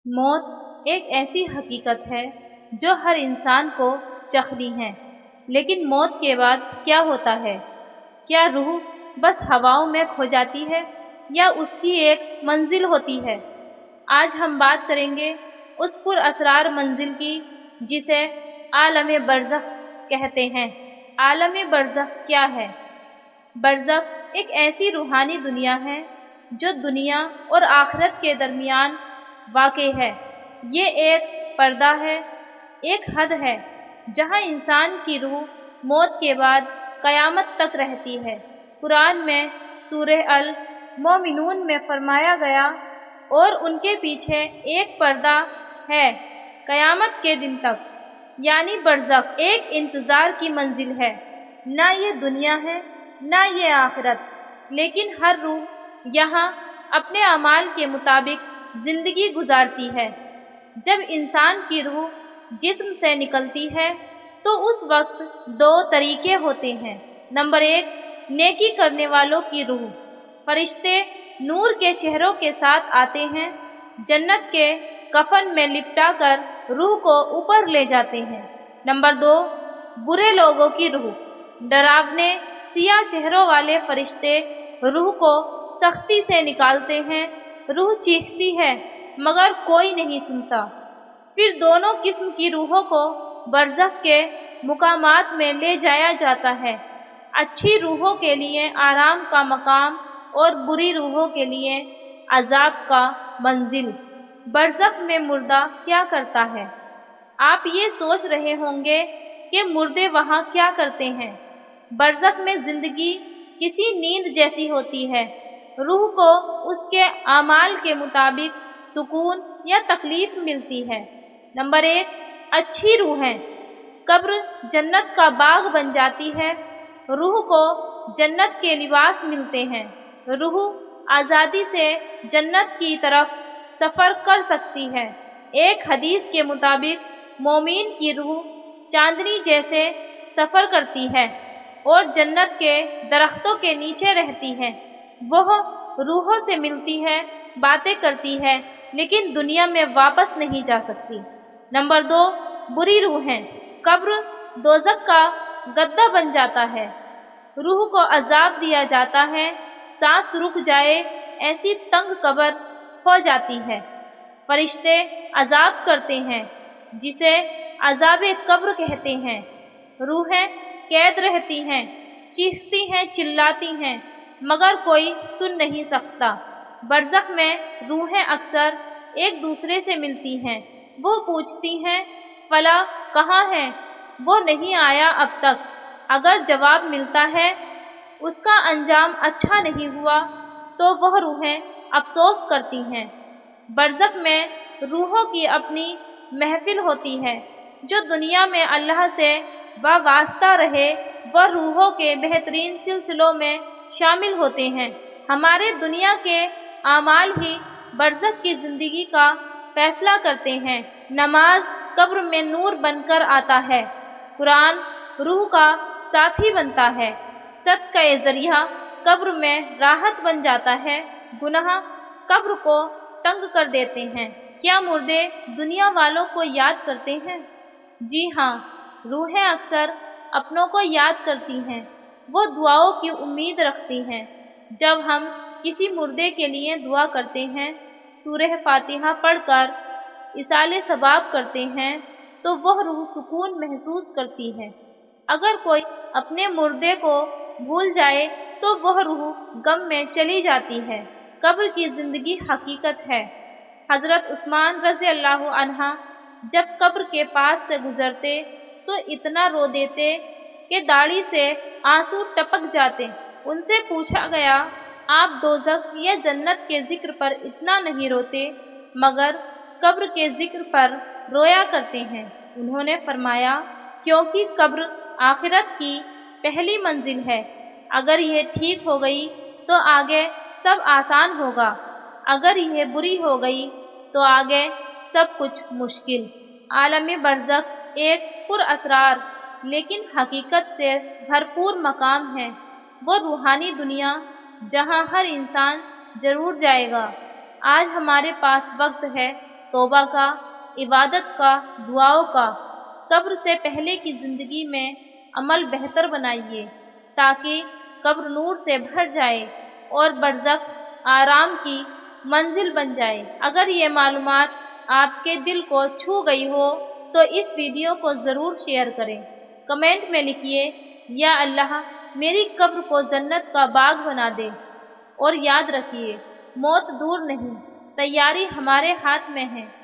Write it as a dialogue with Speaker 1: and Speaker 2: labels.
Speaker 1: मौत एक ऐसी हकीकत है जो हर इंसान को चखनी है। लेकिन मौत के बाद क्या होता है? क्या रूह बस हवाओं में खो जाती है या उसकी एक मंजिल होती है? आज हम बात करेंगे उस पुरअसरार मंजिल की जिसे आलम बरज़ख कहते हैं। आलम बरज़ख क्या है? बरज़ख एक ऐसी रूहानी दुनिया है जो दुनिया और आखिरत के दरमियान वाक़ई है। ये एक पर्दा है, एक हद है जहाँ इंसान की रूह मौत के बाद क़यामत तक रहती है। कुरान में सूरह अल मोमिनून में फरमाया गया, और उनके पीछे एक पर्दा है क़यामत के दिन तक, यानी बरज़ख एक इंतज़ार की मंजिल है। ना ये दुनिया है ना ये आखिरत, लेकिन हर रूह यहाँ अपने अमाल के मुताबिक जिंदगी गुजारती है। जब इंसान की रूह जिस्म से निकलती है तो उस वक्त दो तरीके होते हैं। नंबर 1, नेकी करने वालों की रूह। फरिश्ते नूर के चेहरों के साथ आते हैं, जन्नत के कफन में लिपटा कर रूह को ऊपर ले जाते हैं। नंबर 2, बुरे लोगों की रूह। डरावने सियाह चेहरों वाले फरिश्ते रूह को सख्ती से निकालते हैं। रूह चीखती है मगर कोई नहीं सुनता। फिर दोनों किस्म की रूहों को बरज़ख के मुकामात में ले जाया जाता है। अच्छी रूहों के लिए आराम का मकाम और बुरी रूहों के लिए अजाब का मंजिल। बरज़ख में मुर्दा क्या करता है? आप ये सोच रहे होंगे कि मुर्दे वहाँ क्या करते हैं। बरज़ख में जिंदगी किसी नींद जैसी होती है। रूह को उसके आमाल के मुताबिक सुकून या तकलीफ मिलती है। नंबर 1, अच्छी रूहें। कब्र जन्नत का बाग बन जाती है। रूह को जन्नत के लिबास मिलते हैं। रूह आज़ादी से जन्नत की तरफ सफ़र कर सकती है। एक हदीस के मुताबिक मोमीन की रूह चांदनी जैसे सफ़र करती है और जन्नत के दरख्तों के नीचे रहती है। वह रूहों से मिलती है, बातें करती है, लेकिन दुनिया में वापस नहीं जा सकती। नंबर 2, बुरी रूहें। कब्र दोज़ख का गद्दा बन जाता है। रूह को अजाब दिया जाता है, सांस रुक जाए ऐसी तंग कब्र हो जाती है। फरिश्ते अजाब करते हैं जिसे अजाबे कब्र कहते हैं। रूहें कैद रहती हैं, चीखती हैं, चिल्लाती हैं, मगर कोई सुन नहीं सकता। बरज़ख में रूहें अक्सर एक दूसरे से मिलती हैं। वो पूछती हैं, फला कहाँ है? वो नहीं आया अब तक। अगर जवाब मिलता है उसका अंजाम अच्छा नहीं हुआ तो वह रूहें अफसोस करती हैं। बरज़ख में रूहों की अपनी महफिल होती है। जो दुनिया में अल्लाह से वास्ता रहे वह रूहों के बेहतरीन सिलसिलों में शामिल होते हैं। हमारे दुनिया के आमाल ही बरज़ख की जिंदगी का फैसला करते हैं। नमाज कब्र में नूर बनकर आता है। कुरान रूह का साथी बनता है। सदका ज़रिया कब्र में राहत बन जाता है। गुनाह कब्र को तंग कर देते हैं। क्या मुर्दे दुनिया वालों को याद करते हैं? जी हाँ, रूहें अक्सर अपनों को याद करती हैं। वो दुआओं की उम्मीद रखती हैं। जब हम किसी मुर्दे के लिए दुआ करते हैं, सूरह फातिहा पढ़कर इसाले सवाब करते हैं, तो वह रूह सुकून महसूस करती है। अगर कोई अपने मुर्दे को भूल जाए तो वह रूह गम में चली जाती है। कब्र की जिंदगी हकीकत है। हजरत उस्मान रज़ी अल्लाह अन्हा जब कब्र के पास से गुजरते तो इतना रो देते कि दाढ़ी से आंसू टपक जाते। उनसे पूछा गया, आप दोज़ख या जन्नत के जिक्र पर इतना नहीं रोते मगर कब्र के जिक्र पर रोया करते हैं? उन्होंने फरमाया, क्योंकि कब्र आखिरत की पहली मंजिल है। अगर यह ठीक हो गई तो आगे सब आसान होगा, अगर यह बुरी हो गई तो आगे सब कुछ मुश्किल। आलम बरज़ख एक पुरअसरार लेकिन हकीकत से भरपूर मकाम है। वो रूहानी दुनिया जहाँ हर इंसान जरूर जाएगा। आज हमारे पास वक्त है توبہ کا، عبادت کا، دعاؤں کا۔ قبر سے پہلے کی زندگی میں عمل بہتر بنائیے تاکہ قبر نور سے بھر جائے اور برزخ آرام کی منزل بن جائے۔ اگر یہ معلومات آپ کے دل کو چھو گئی ہو تو اس ویڈیو کو ضرور شیئر کریں۔ کمنٹ میں لکھیے، یا اللہ میری قبر کو جنت کا باغ بنا دے۔ اور یاد رکھیے، موت دور نہیں، تیاری ہمارے ہاتھ میں ہے۔